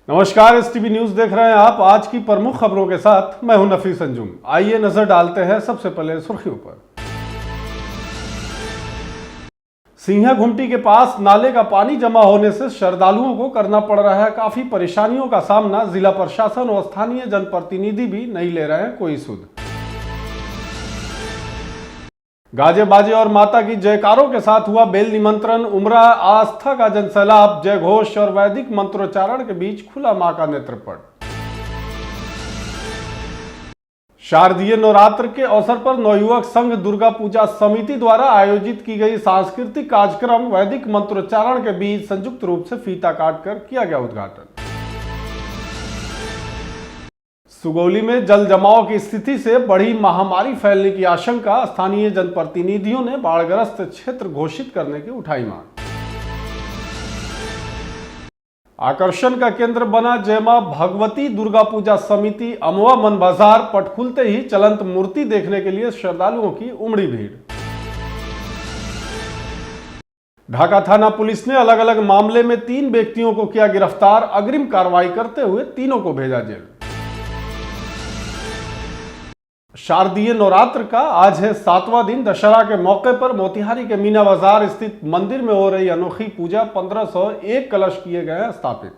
नमस्कार, STV news देख रहे हैं आप। आज की प्रमुख खबरों के साथ मैं हूं नफीस अंजुम। आइए नजर डालते हैं सबसे पहले सुर्खियों पर। सिंघा घुमटी के पास नाले का पानी जमा होने से श्रद्धालुओं को करना पड़ रहा है काफी परेशानियों का सामना। जिला प्रशासन और स्थानीय जनप्रतिनिधि भी नहीं ले रहे हैं कोई सुध। गाजे बाजे और माता की जयकारों के साथ हुआ बेल निमंत्रण। उमरा आस्था का जनसैलाब, जय घोष और वैदिक मंत्रोच्चारण के बीच खुला मां का नेत्रपट। शारदीय नवरात्र के अवसर पर नवयुवक संघ दुर्गा पूजा समिति द्वारा आयोजित की गई सांस्कृतिक कार्यक्रम वैदिक मंत्रोच्चारण के बीच संयुक्त रूप से फीता काटकर किया गया उद्घाटन। सुगौली में जल जमाव की स्थिति से बड़ी महामारी फैलने की आशंका। स्थानीय जनप्रतिनिधियों ने बाढ़ग्रस्त क्षेत्र घोषित करने की उठाई मांग। आकर्षण का केंद्र बना जय मां भगवती दुर्गा पूजा समिति अमवा मन बाजार। पट खुलते ही चलंत मूर्ति देखने के लिए श्रद्धालुओं की उमड़ी भीड़। ढाका थाना पुलिस ने अलग अलग मामले में 3 व्यक्तियों को किया गिरफ्तार। अग्रिम कार्रवाई करते हुए तीनों को भेजा जेल। शारदीय नवरात्र का आज है 7वां दिन। दशहरा के मौके पर मोतिहारी के मीना बाजार स्थित मंदिर में हो रही अनोखी पूजा। 1501 कलश किए गए हैं स्थापित।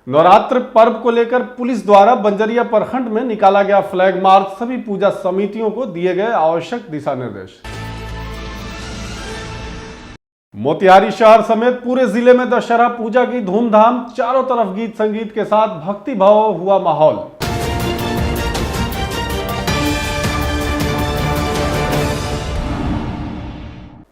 नवरात्र पर्व को लेकर पुलिस द्वारा बंजरिया प्रखंड में निकाला गया फ्लैग मार्च। सभी पूजा समितियों को दिए गए आवश्यक दिशा निर्देश। मोतिहारी शहर समेत पूरे जिले में दशहरा पूजा की धूमधाम। चारों तरफ गीत संगीत के साथ भक्ति भाव हुआ माहौल।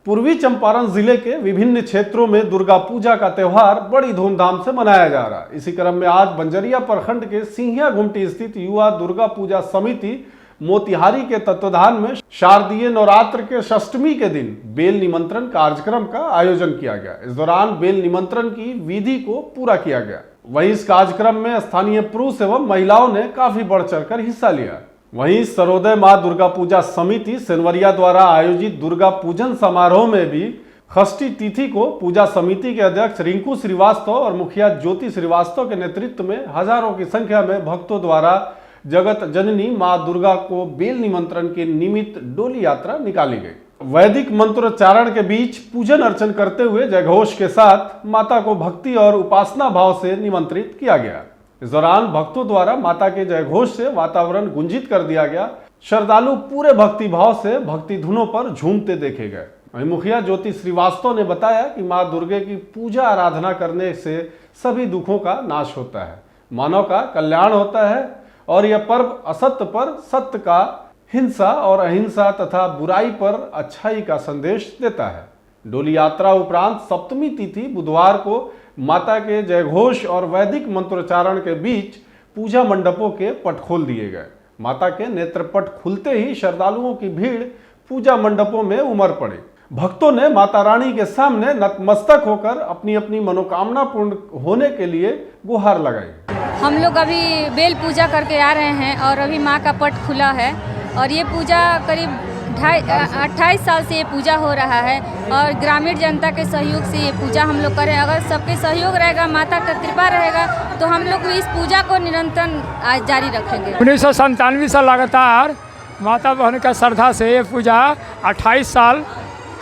पूर्वी चंपारण जिले के विभिन्न क्षेत्रों में दुर्गा पूजा का त्यौहार बड़ी धूमधाम से मनाया जा रहा है। इसी क्रम में आज बंजरिया प्रखंड के सिंघिया घुमटी स्थित युवा दुर्गा पूजा समिति मोतिहारी के तत्वाधान में शारदीय नवरात्र के षष्ठमी के दिन बेल निमंत्रण कार्यक्रम का आयोजन किया गया। इस दौरान बेल निमंत्रण की विधि को पूरा किया गया। वहीं इस कार्यक्रम में स्थानीय पुरुष एवं महिलाओं ने काफी बढ़ चढ़कर हिस्सा लिया। वहीं सरोदय मां दुर्गा पूजा समिति सेनवरिया द्वारा आयोजित दुर्गा पूजन समारोह में भी षष्ठी तिथि को पूजा समिति के अध्यक्ष रिंकू श्रीवास्तव और मुखिया ज्योति श्रीवास्तव के नेतृत्व में हजारों की संख्या में भक्तों द्वारा जगत जननी मां दुर्गा को बेल निमंत्रण के निमित्त डोली यात्रा निकाली गई। वैदिक मंत्रोच्चारण के बीच पूजन अर्चन करते हुए जयघोष के साथ माता को भक्ति और उपासना भाव से निमंत्रित किया गया। इस दौरान भक्तों द्वारा माता के जयघोष से वातावरण गुंजित कर दिया गया। श्रद्धालु पूरे भक्ति भाव से भक्ति धुनों पर झूमते देखे गए। वहीं मुखिया ज्योति श्रीवास्तव ने बताया कि मां दुर्गे की पूजा आराधना करने से सभी दुखों का नाश होता है, मानव का कल्याण होता है और यह पर्व असत्य पर सत्य का, हिंसा और अहिंसा तथा बुराई पर अच्छाई का संदेश देता है। डोली यात्रा उपरांत सप्तमी तिथि बुधवार को माता के जयघोष और वैदिक मंत्रोच्चारण के बीच पूजा मंडपों के पट खोल दिए गए। माता के नेत्रपट खुलते ही श्रद्धालुओं की भीड़ पूजा मंडपों में उमड़ पड़ी। भक्तों ने माता रानी के सामने नतमस्तक होकर अपनी अपनी मनोकामना पूर्ण होने के लिए गुहार लगाई। हम लोग अभी बेल पूजा करके आ रहे हैं और अभी माँ का पट खुला है और ये पूजा करीब 28 साल से ये पूजा हो रहा है और ग्रामीण जनता के सहयोग से ये पूजा हम लोग करें। अगर सबके सहयोग रहेगा, माता का कृपा रहेगा तो हम लोग इस पूजा को निरंतर आज जारी रखेंगे। 1997 से लगातार माता बहन का श्रद्धा से ये पूजा 28 साल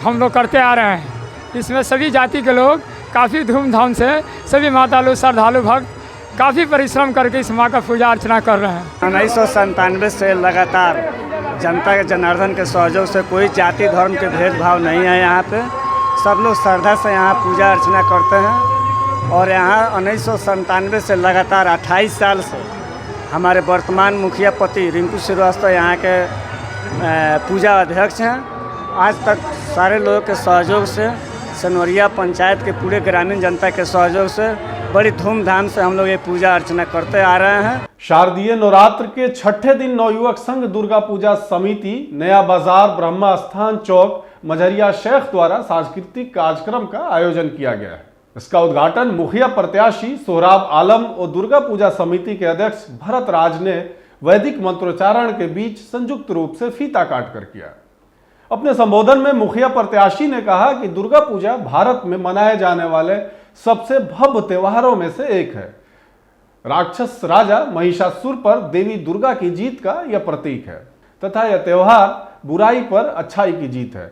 हम लोग करते आ रहे हैं। इसमें सभी जाति के लोग काफ़ी धूमधाम से, सभी माता लोग श्रद्धालु भक्त काफ़ी परिश्रम करके इस माँ का पूजा अर्चना कर रहे हैं। 1997 से लगातार जनता के जनार्दन के सहयोग से कोई जाति धर्म के भेदभाव नहीं है। यहाँ पे सब लोग श्रद्धा से यहाँ पूजा अर्चना करते हैं और यहाँ 1997 से लगातार 28 साल से हमारे वर्तमान मुखिया पति रिंकू श्रीवास्तव यहाँ के पूजा अध्यक्ष हैं। आज तक सारे लोगों के सहयोग से, सनवरिया पंचायत के पूरे ग्रामीण जनता के सहयोग से बड़ी धूमधाम से हम लोग ये पूजा अर्चना करते आ रहे हैं। शारदीय नवरात्र के छठे दिन नवयुवक संघ दुर्गा पूजा समिति नया बाजार ब्रह्मा स्थान चौक मझरिया शेख द्वारा सांस्कृतिक कार्यक्रम का आयोजन किया गया है। इसका उद्घाटन मुखिया प्रत्याशी सोहराब आलम और दुर्गा पूजा समिति के अध्यक्ष भरत राज ने वैदिक मंत्रोच्चारण के बीच संयुक्त रूप से फीता काट कर किया। अपने संबोधन में मुखिया प्रत्याशी ने कहा कि दुर्गा पूजा भारत में मनाए जाने वाले सबसे भव्य त्योहारों में से एक है। राक्षस राजा महिषासुर पर देवी दुर्गा की जीत का यह प्रतीक है तथा यह त्योहार बुराई पर अच्छाई की जीत है,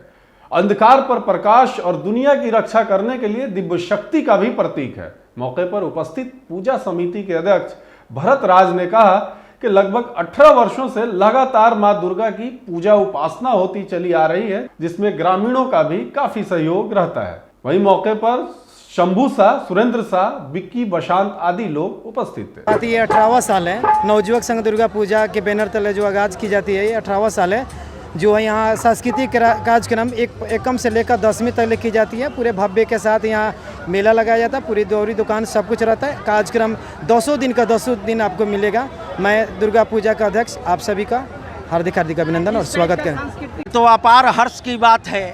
अंधकार पर प्रकाश और दुनिया की रक्षा करने के लिए दिव्य शक्ति का भी प्रतीक है। मौके पर उपस्थित पूजा समिति के अध्यक्ष भरत राज ने कहा कि लगभग 18 वर्षों से लगातार मां दुर्गा की पूजा उपासना होती चली आ रही है, जिसमें ग्रामीणों का भी काफी सहयोग रहता है। वहीं मौके पर शंभू शाह, सुरेंद्र शाह, विक्की बशांत आदि लोग उपस्थित थे। ये 18वां साल है नवयुवक संघ दुर्गा पूजा के बैनर तले जो आगाज की जाती है, ये 18वां साल है। जो है यहाँ सांस्कृतिक कार्यक्रम एकम से लेकर 10वीं तक की जाती है। पूरे भव्य के साथ यहाँ मेला लगाया जाता है, पूरी दौरी दुकान सब कुछ रहता है। कार्यक्रम 200 दिन का 200 दिन आपको मिलेगा। मैं दुर्गा पूजा का अध्यक्ष आप सभी का हार्दिक अभिनंदन और स्वागत करें। तो अपार हर्ष की बात है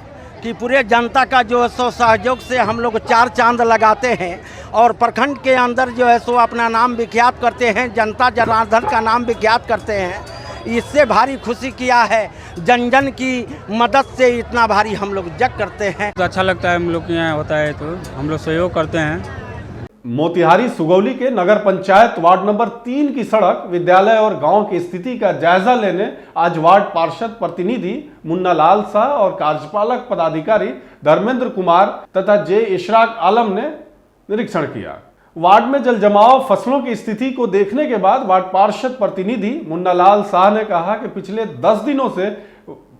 कि पूरे जनता का जो है सो सहयोग से हम लोग 4 चांद लगाते हैं और प्रखंड के अंदर जो है सो अपना नाम विख्यात करते हैं, जनता जनार्दन का नाम विख्यात करते हैं। इससे भारी खुशी किया है, जन जन की मदद से इतना भारी हम लोग जग करते हैं। तो अच्छा लगता है, हम लोग के यहाँ होता है तो हम लोग सहयोग करते हैं। मोतिहारी सुगौली के नगर पंचायत वार्ड नंबर 3 की सड़क, विद्यालय और गांव की स्थिति का जायजा लेने आज वार्ड पार्षद प्रतिनिधि मुन्ना लाल शाह और कार्यपालक पदाधिकारी धर्मेंद्र कुमार तथा जे इशराक आलम ने निरीक्षण किया। वार्ड में जल जमाव, फसलों की स्थिति को देखने के बाद वार्ड पार्षद प्रतिनिधि मुन्ना लाल शाह ने कहा कि पिछले 10 दिनों से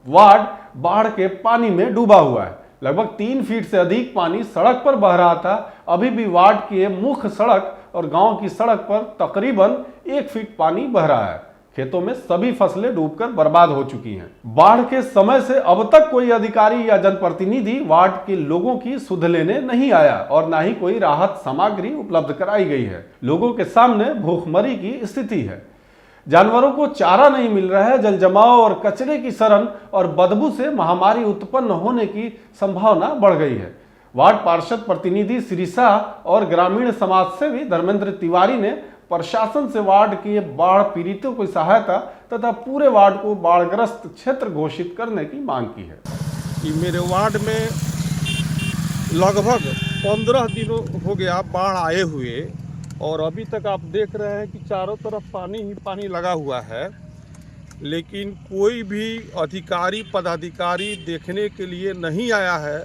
वार्ड बाढ़ के पानी में डूबा हुआ है। लगभग 3 फीट से अधिक पानी सड़क पर बह रहा था। अभी भी वार्ड की मुख्य सड़क और गांव की सड़क पर तकरीबन 1 फीट पानी बह रहा है। खेतों में सभी फसलें डूबकर बर्बाद हो चुकी हैं। बाढ़ के समय से अब तक कोई अधिकारी या जनप्रतिनिधि वार्ड के लोगों की सुध लेने नहीं आया और न ही कोई राहत सामग्री उपलब्ध कराई गई है। लोगों के सामने भूखमरी की स्थिति है, जानवरों को चारा नहीं मिल रहा है। जल जमाव और कचरे की शरण और बदबू से महामारी उत्पन्न होने की संभावना बढ़ गई है। वार्ड पार्षद प्रतिनिधि श्री शाह और ग्रामीण समाज सेवी धर्मेंद्र तिवारी ने प्रशासन से वार्ड के बाढ़ पीड़ितों की सहायता तथा पूरे वार्ड को बाढ़ग्रस्त क्षेत्र घोषित करने की मांग की है। कि मेरे वार्ड में लगभग 15 दिनों हो गया बाढ़ आए हुए और अभी तक आप देख रहे हैं कि चारों तरफ पानी ही पानी लगा हुआ है, लेकिन कोई भी अधिकारी पदाधिकारी देखने के लिए नहीं आया है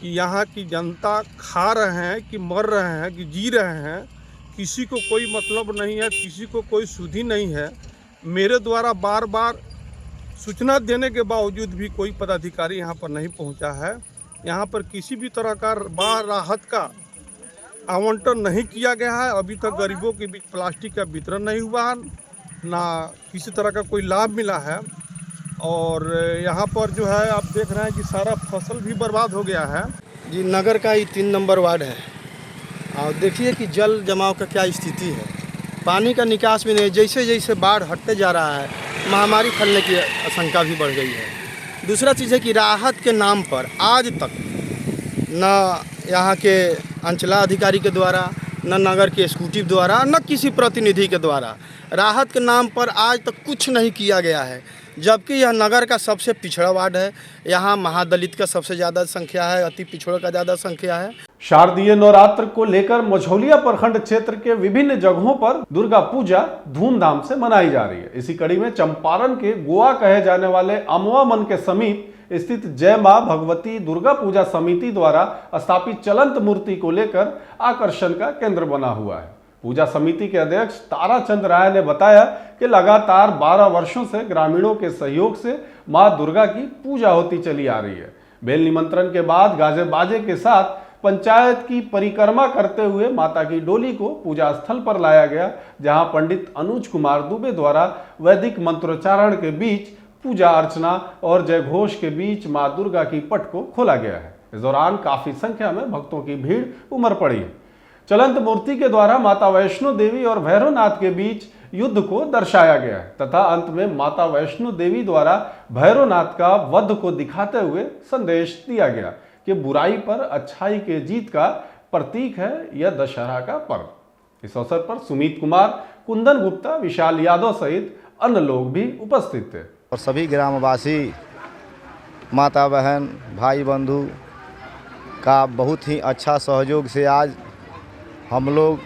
कि यहाँ की जनता खा रहे हैं कि मर रहे हैं कि जी रहे हैं। किसी को कोई मतलब नहीं है, किसी को कोई सुधि नहीं है। मेरे द्वारा बार बार सूचना देने के बावजूद भी कोई पदाधिकारी यहाँ पर नहीं पहुँचा है। यहाँ पर किसी भी तरह का बाढ़ राहत का आवंटन नहीं किया गया है। अभी तक गरीबों के बीच प्लास्टिक का वितरण नहीं हुआ, ना किसी तरह का कोई लाभ मिला है। और यहाँ पर जो है आप देख रहे हैं कि सारा फसल भी बर्बाद हो गया है। जी नगर का ही 3 नंबर वार्ड है और देखिए कि जल जमाव का क्या स्थिति है। पानी का निकास भी नहीं, जैसे जैसे बाढ़ हटते जा रहा है महामारी फैलने की आशंका भी बढ़ गई है। दूसरा चीज़ है कि राहत के नाम पर आज तक न यहाँ के अंचलाधिकारी के द्वारा, न नगर के एग्जीक्यूटिव द्वारा, न किसी प्रतिनिधि के द्वारा राहत के नाम पर आज तक कुछ नहीं किया गया है। जबकि यह नगर का सबसे पिछड़ा वार्ड है, यहाँ महादलित का सबसे ज़्यादा संख्या है, अति पिछड़ों का ज़्यादा संख्या है। शारदीय नवरात्र को लेकर मझौलिया प्रखंड क्षेत्र के विभिन्न जगहों पर दुर्गा पूजा धूमधाम से मनाई जा रही है। इसी कड़ी में चंपारण के गोवा कहे जाने वाले अमवा मन के समीप स्थित जय मां भगवती दुर्गा पूजा समिति द्वारा स्थापित चलंत मूर्ति को लेकर आकर्षण का केंद्र बना हुआ है। पूजा समिति के अध्यक्ष ताराचंद राय ने बताया कि लगातार 12 वर्षों से ग्रामीणों के सहयोग से मां दुर्गा की पूजा होती चली आ रही है। बेल निमंत्रण के बाद गाजे बाजे के साथ पंचायत की परिक्रमा करते हुए माता की डोली को पूजा स्थल पर लाया गया, जहां पंडित अनुज कुमार दुबे द्वारा वैदिक मंत्रोच्चारण के बीच पूजा अर्चना और जय घोष के बीच मां दुर्गा की पट को खोला गया है। इस दौरान काफी संख्या में भक्तों की भीड़ उमड़ पड़ी है। चलंत मूर्ति के द्वारा माता वैष्णो देवी और भैरवनाथ के बीच युद्ध को दर्शाया गया है तथा अंत में माता वैष्णो देवी द्वारा भैरवनाथ का वध को दिखाते हुए संदेश दिया गया कि बुराई पर अच्छाई के जीत का प्रतीक है यह दशहरा का पर्व। इस अवसर पर सुमित कुमार, कुंदन गुप्ता, विशाल यादव सहित अन्य लोग भी उपस्थित थे। और सभी ग्रामवासी माता बहन भाई बंधु का बहुत ही अच्छा सहयोग से आज हम लोग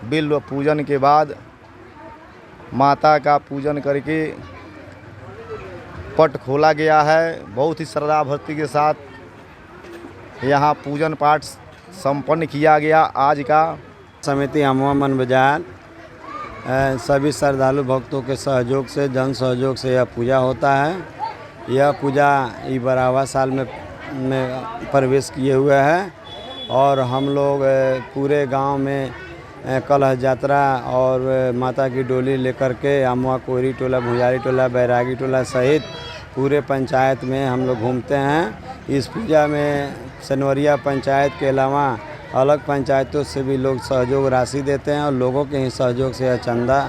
बिल्व पूजन के बाद माता का पूजन करके पट खोला गया है। बहुत ही श्रद्धा भक्ति के साथ यहाँ पूजन पाठ संपन्न किया गया। आज का समिति अमवा मन बाजार सभी श्रद्धालु भक्तों के सहयोग से जन सहयोग से यह पूजा होता है। यह पूजा 12वां साल में प्रवेश किए हुए है और हम लोग पूरे गांव में कलश यात्रा और माता की डोली लेकर के अमवा कोरी टोला भुजारी टोला बैरागी टोला सहित पूरे पंचायत में हम लोग घूमते हैं। इस पूजा में सनवरिया पंचायत के अलावा अलग पंचायतों से भी लोग सहयोग राशि देते हैं और लोगों के ही सहयोग से यह चंदा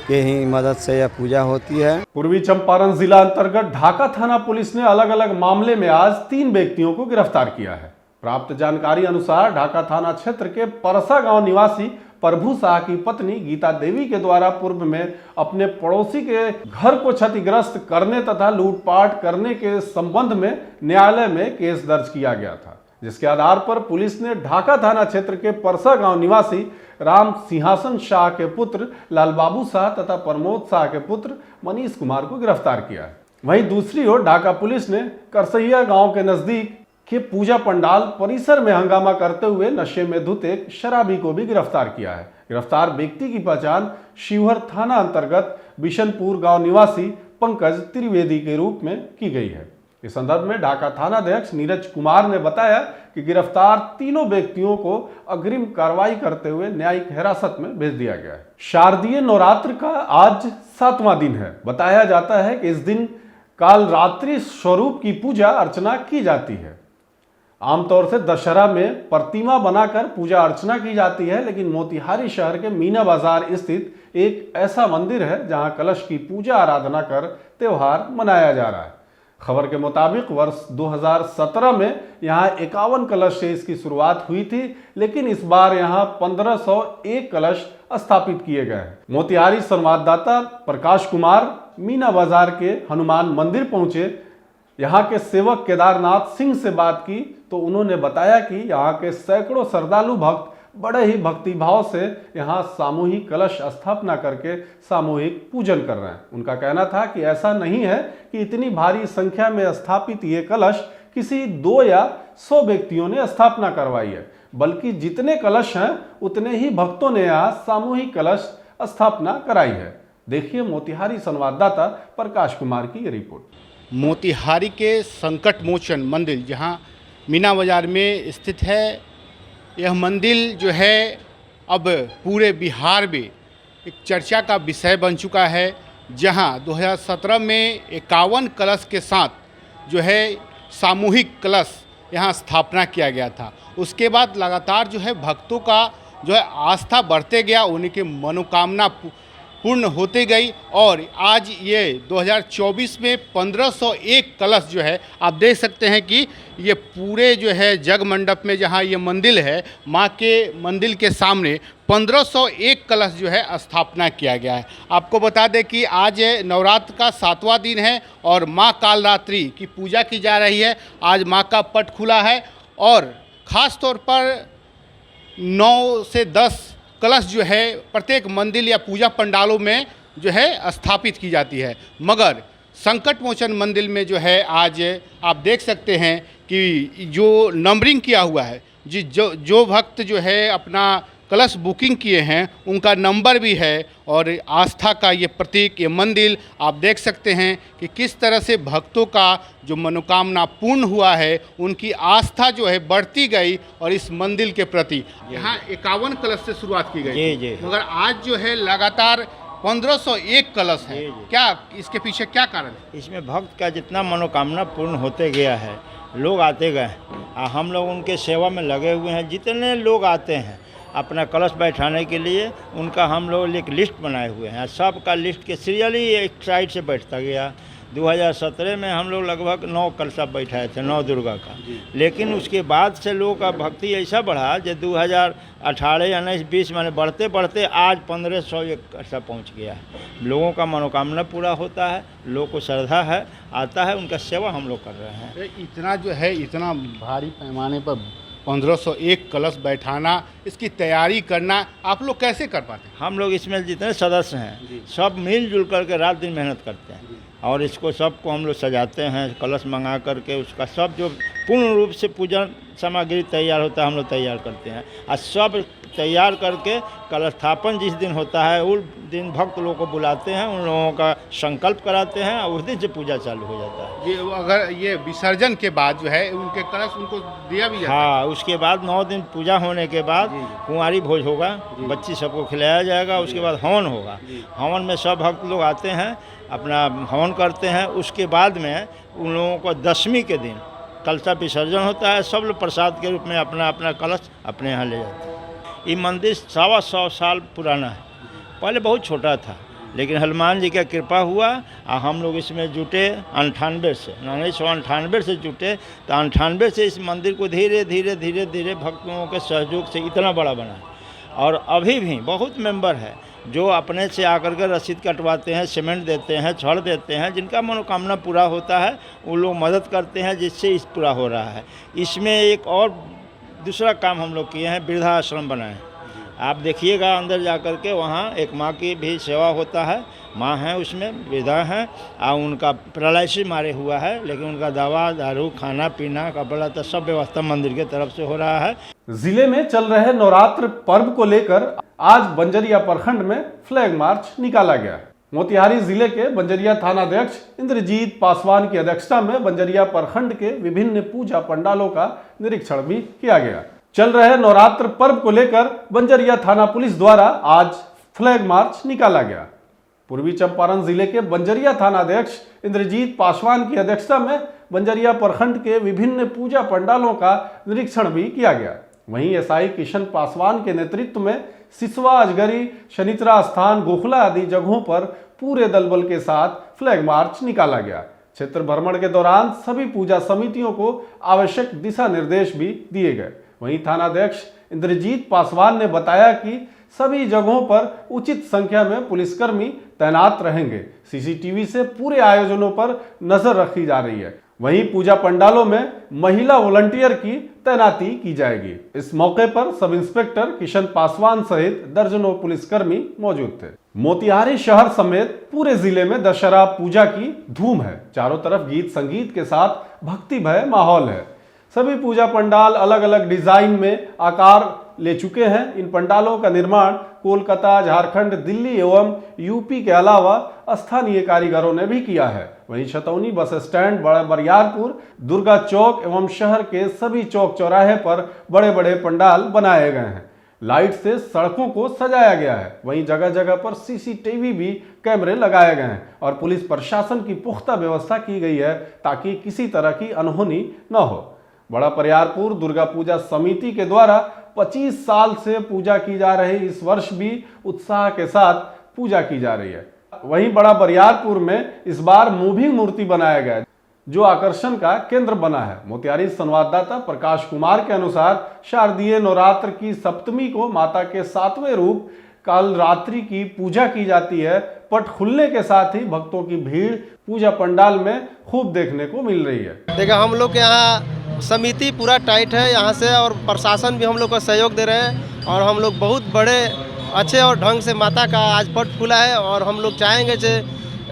के ही मदद से यह पूजा होती है। पूर्वी चंपारण जिला अंतर्गत ढाका थाना पुलिस ने अलग अलग मामले में आज 3 व्यक्तियों को गिरफ्तार किया है। प्राप्त जानकारी अनुसार ढाका थाना क्षेत्र के परसा गांव निवासी प्रभु शाह की पत्नी गीता देवी के द्वारा पूर्व में अपने पड़ोसी के घर को क्षतिग्रस्त करने तथा लूटपाट करने के संबंध में न्यायालय में केस दर्ज किया गया था, जिसके आधार पर पुलिस ने ढाका थाना क्षेत्र के परसा गांव निवासी राम सिंहासन शाह के पुत्र लालबाबू शाह तथा प्रमोद शाह के पुत्र मनीष कुमार को गिरफ्तार किया है। वहीं दूसरी ओर ढाका पुलिस ने करसैया गांव के नजदीक के पूजा पंडाल परिसर में हंगामा करते हुए नशे में धुत एक शराबी को भी गिरफ्तार किया है। गिरफ्तार व्यक्ति की पहचान शिवहर थाना अंतर्गत बिशनपुर गांव निवासी पंकज त्रिवेदी के रूप में की गई है। इस संदर्भ में ढाका थानाध्यक्ष नीरज कुमार ने बताया कि गिरफ्तार तीनों व्यक्तियों को अग्रिम कार्रवाई करते हुए न्यायिक हिरासत में भेज दिया गया है। शारदीय नवरात्र का आज 7वां दिन है। बताया जाता है कि इस दिन काल रात्रि स्वरूप की पूजा अर्चना की जाती है। आमतौर से दशहरा में प्रतिमा बनाकर पूजा अर्चना की जाती है, लेकिन मोतिहारी शहर के मीना बाजार स्थित एक ऐसा मंदिर है जहां कलश की पूजा आराधना कर त्योहार मनाया जा रहा है। खबर के मुताबिक वर्ष 2017 में यहां 51 कलश से इसकी शुरुआत हुई थी, लेकिन इस बार यहां 1501 कलश स्थापित किए गए हैं। मोतिहारी संवाददाता प्रकाश कुमार मीना बाजार के हनुमान मंदिर पहुंचे। यहाँ के सेवक केदारनाथ सिंह से बात की तो उन्होंने बताया कि यहाँ के सैकड़ों श्रद्धालु भक्त बड़े ही भक्तिभाव से यहाँ सामूहिक कलश स्थापना करके सामूहिक पूजन कर रहे हैं। उनका कहना था कि ऐसा नहीं है कि इतनी भारी संख्या में स्थापित ये कलश किसी 2 या 100 व्यक्तियों ने स्थापना करवाई है, बल्कि जितने कलश हैं उतने ही भक्तों ने यहाँ सामूहिक कलश स्थापना कराई है। देखिए मोतिहारी संवाददाता प्रकाश कुमार की ये रिपोर्ट। मोतिहारी के संकट मोचन मंदिर जहां मीना बाजार में स्थित है, यह मंदिर जो है अब पूरे बिहार में एक चर्चा का विषय बन चुका है। जहां 2017 में 51 कलश के साथ जो है सामूहिक कलश यहां स्थापना किया गया था। उसके बाद लगातार जो है भक्तों का जो है आस्था बढ़ते गया, उनकी मनोकामना पूर्ण होते गई और आज ये 2024 में 1501 कलश जो है आप देख सकते हैं कि ये पूरे जो है जग मंडप में जहाँ ये मंदिर है, माँ के मंदिर के सामने 1501 कलश जो है स्थापना किया गया है। आपको बता दें कि आज नवरात्र का 7वां दिन है और माँ कालरात्रि की पूजा की जा रही है। आज माँ का पट खुला है और ख़ास तौर पर 9 से 10 कलश जो है प्रत्येक मंदिर या पूजा पंडालों में जो है स्थापित की जाती है। मगर संकट मोचन मंदिर में जो है आज आप देख सकते हैं कि जो नंबरिंग किया हुआ है, जो भक्त जो है अपना कलश बुकिंग किए हैं उनका नंबर भी है और आस्था का ये प्रतीक, ये मंदिर आप देख सकते हैं कि किस तरह से भक्तों का जो मनोकामना पूर्ण हुआ है, उनकी आस्था जो है बढ़ती गई और इस मंदिर के प्रति यहाँ 51 कलश से शुरुआत की गई, मगर आज जो है लगातार 1501 कलश है। क्या इसके पीछे क्या कारण है? इसमें भक्त का जितना मनोकामना पूर्ण होते गया है, लोग आते गए, हम लोग उनके सेवा में लगे हुए हैं। जितने लोग आते हैं अपना कलश बैठाने के लिए, उनका हम लोग एक लिस्ट बनाए हुए हैं। सबका लिस्ट के सीरियली एक साइड से बैठता गया, 2017 में हम लोग लगभग 9 कलशा बैठाए थे 9 दुर्गा का, लेकिन उसके बाद से लोगों का भक्ति ऐसा बढ़ा जो 2018 या 19-20 में बढ़ते बढ़ते आज 1500 कलशा पहुँच गया है। लोगों का मनोकामना पूरा होता है, लोगों को श्रद्धा है, आता है, उनका सेवा हम लोग कर रहे हैं। इतना जो है, इतना भारी पैमाने पर 1501 कलश बैठाना, इसकी तैयारी करना आप लोग कैसे कर पाते हैं? हम लोग इसमें जितने सदस्य हैं सब मिलजुल करके रात दिन मेहनत करते हैं और इसको सबको हम लोग सजाते हैं, कलश मंगा करके उसका सब जो पूर्ण रूप से पूजन सामग्री तैयार होता है हम लोग तैयार करते हैं और सब तैयार करके कलस्थापन जिस दिन होता है उस दिन भक्त लोगों को बुलाते हैं, उन लोगों का संकल्प कराते हैं और उस दिन से पूजा चालू हो जाता है। ये अगर ये विसर्जन के बाद जो है उनके कलश उनको दिया भी जाता है? हाँ, उसके बाद 9 दिन पूजा होने के बाद कुंवारी भोज होगा, बच्ची सबको खिलाया जाएगा, उसके बाद हवन होगा। हवन में सब भक्त लोग आते हैं, अपना हवन करते हैं। उसके बाद में उन लोगों को 10वीं के दिन कलशा विसर्जन होता है, सब लोग प्रसाद के रूप में अपना अपना कलश अपने यहाँ ले जाते हैं। ये मंदिर 125 साल पुराना है, पहले बहुत छोटा था, लेकिन हनुमान जी का कृपा हुआ और हम लोग इसमें जुटे 98 से 1998 से जुटे, तो 98 से इस मंदिर को धीरे धीरे धीरे धीरे भक्तों के सहयोग से इतना बड़ा बना। और अभी भी बहुत मेंबर है जो अपने से आकर के रसीद कटवाते हैं, सीमेंट देते हैं, छड़ देते हैं, जिनका मनोकामना पूरा होता है वो लोग मदद करते हैं, जिससे इस पूरा हो रहा है। इसमें एक और दूसरा काम हम लोग किए हैं, वृद्धाश्रम बनाए। आप देखिएगा अंदर जा कर के, वहाँ एक माँ की भी सेवा होता है, माँ हैं उसमें, वृद्धा हैं और उनका पैरालिसिस मारे हुआ है, लेकिन उनका दवा दारू खाना पीना कपड़ा तो सब व्यवस्था मंदिर की तरफ से हो रहा है। जिले में चल रहे नवरात्र पर्व को लेकर आज बंजरिया प्रखंड में फ्लैग मार्च निकाला गया। मोतिहारी जिले के बंजरिया थानाध्यक्ष इंद्रजीत पासवान की अध्यक्षता में बंजरिया प्रखंड के विभिन्न पूजा पंडालों का निरीक्षण भी किया गया। चल रहे नवरात्र पर्व को लेकर बंजरिया थाना पुलिस द्वारा आज फ्लैग मार्च निकाला गया। पूर्वी चंपारण जिले के बंजरिया थानाध्यक्ष इंद्रजीत पासवान की अध्यक्षता में बंजरिया प्रखंड के विभिन्न पूजा पंडालों का निरीक्षण भी किया गया। वहीं एसआई किशन पासवान के नेतृत्व में सिसवा, अजगरी, शनिचरा स्थान, गोखला आदि जगहों पर पूरे दलबल के साथ फ्लैग मार्च निकाला गया। क्षेत्र भ्रमण के दौरान सभी पूजा समितियों को आवश्यक दिशा निर्देश भी दिए गए। वहीं थानाध्यक्ष इंद्रजीत पासवान ने बताया कि सभी जगहों पर उचित संख्या में पुलिसकर्मी तैनात रहेंगे। सीसीटीवी से पूरे आयोजनों पर नजर रखी जा रही है। वहीं पूजा पंडालों में महिला वॉलंटियर की तैनाती की जाएगी। इस मौके पर सब इंस्पेक्टर किशन पासवान सहित दर्जनों पुलिसकर्मी मौजूद थे। मोतिहारी शहर समेत पूरे जिले में दशहरा पूजा की धूम है। चारों तरफ गीत संगीत के साथ भक्तिमय माहौल है। सभी पूजा पंडाल अलग अलग डिजाइन में आकार ले चुके हैं। इन पंडालों का निर्माण कोलकाता, झारखंड, दिल्ली एवं यूपी के अलावा स्थानीय कारीगरों ने भी किया है। वहीं छतौनी बस स्टैंड, बड़ा बरियारपुर, दुर्गा चौक एवं शहर के सभी चौक चौराहे पर बड़े बड़े पंडाल बनाए गए हैं। लाइट से सड़कों को सजाया गया है। वहीं जगह जगह पर सीसीटीवी भी कैमरे लगाए गए हैं और पुलिस प्रशासन की पुख्ता व्यवस्था की गई है ताकि किसी तरह की अनहोनी न हो। बड़ा बरियारपुर दुर्गा पूजा समिति के द्वारा 25 साल से पूजा की जा रही इस वर्ष भी उत्साह के साथ पूजा की जा रही है। वहीं बड़ा बरियारपुर में इस बार मूविंग मूर्ति बनाया गया जो आकर्षण का केंद्र बना है। मोतिहारी संवाददाता प्रकाश कुमार के अनुसार शारदीय नवरात्र की सप्तमी को माता के 7वें रूप काल रात्रि की पूजा की जाती है। पट खुलने के साथ ही भक्तों की भीड़ पूजा पंडाल में खूब देखने को मिल रही है। देखा हम लोग के यहाँ समिति पूरा टाइट है यहाँ से, और प्रशासन भी हम लोग को सहयोग दे रहे हैं और हम लोग बहुत बड़े अच्छे और ढंग से माता का आज पट खुला है और हम लोग चाहेंगे कि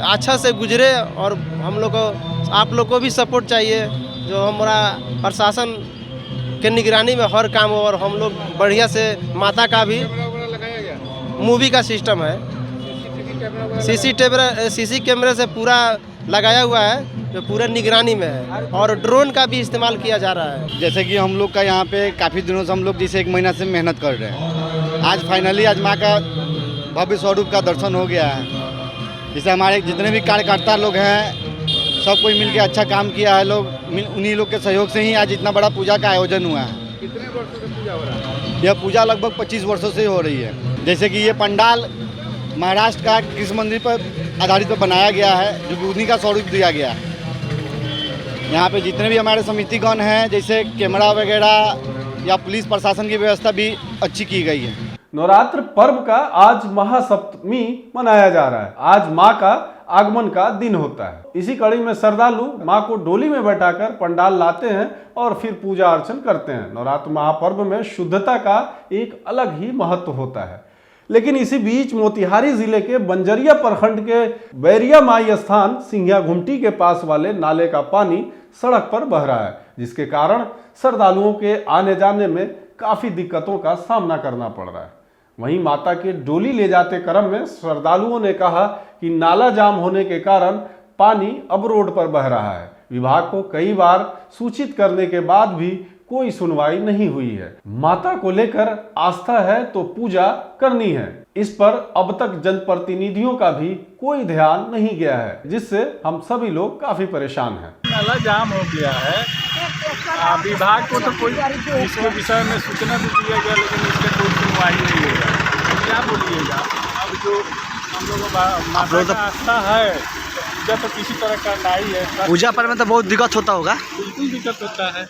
अच्छा से गुजरे। और हम लोग को आप लोग को भी सपोर्ट चाहिए, जो हमारा प्रशासन के निगरानी में हर काम हो और हम लोग बढ़िया से माता का भी मूवी का सिस्टम है। सीसी कैमरे से पूरा लगाया हुआ है जो पूरे निगरानी में है और ड्रोन का भी इस्तेमाल किया जा रहा है। जैसे कि हम लोग का यहाँ पे काफ़ी दिनों से हम लोग जैसे 1 महीना से मेहनत कर रहे हैं। आज फाइनली आज माँ का भव्य स्वरूप का दर्शन हो गया है। जैसे हमारे जितने भी कार्यकर्ता लोग हैं सब कोई मिलकर अच्छा काम किया है। लोग उन्हीं लोग के सहयोग से ही आज इतना बड़ा पूजा का आयोजन हुआ है। कितने वर्षों से पूजा हो रहा है? यह पूजा लगभग 25 वर्षों से हो रही है। जैसे कि ये पंडाल महाराष्ट्र का कृष्ण मंदिर पर आधारित पर बनाया गया है, जो कि उन्हीं का स्वरूप दिया गया है। यहाँ पे जितने भी हमारे समितिगण हैं, जैसे कैमरा वगैरह या पुलिस प्रशासन की व्यवस्था भी अच्छी की गई है। नवरात्र पर्व का आज महासप्तमी मनाया जा रहा है। आज मां का आगमन का दिन होता है। इसी कड़ी में श्रद्धालु मां को डोली में बैठाकर पंडाल लाते हैं और फिर पूजा अर्चन करते हैं। नवरात्र महापर्व में शुद्धता का एक अलग ही महत्व होता है। लेकिन इसी बीच मोतिहारी जिले के बंजरिया प्रखंड के बैरिया माई स्थान सिंहिया घुमटी के पास वाले नाले का पानी सड़क पर बह रहा है, जिसके कारण श्रद्धालुओं के आने जाने में काफी दिक्कतों का सामना करना पड़ रहा है। वहीं माता के डोली ले जाते क्रम में श्रद्धालुओं ने कहा कि नाला जाम होने के कारण पानी अब रोड पर बह रहा है। विभाग को कई बार सूचित करने के बाद भी कोई सुनवाई नहीं हुई है। माता को लेकर आस्था है तो पूजा करनी है, इस पर अब तक जनप्रतिनिधियों का भी कोई ध्यान नहीं गया है, जिससे हम सभी लोग काफी परेशान हैं। नाला जाम हो गया है। विभाग को तो कोई इसके विषय में सूचना भी दिया गया, लेकिन इसके कोई सुनवाई नहीं होगा। क्या बोलिएगा? अब जो हम लोगों का आस्था है, पूजा तो किसी तरह करना ही है। पूजा पर में तो बहुत दिक्कत होता होगा। बिल्कुल दिक्कत होता है।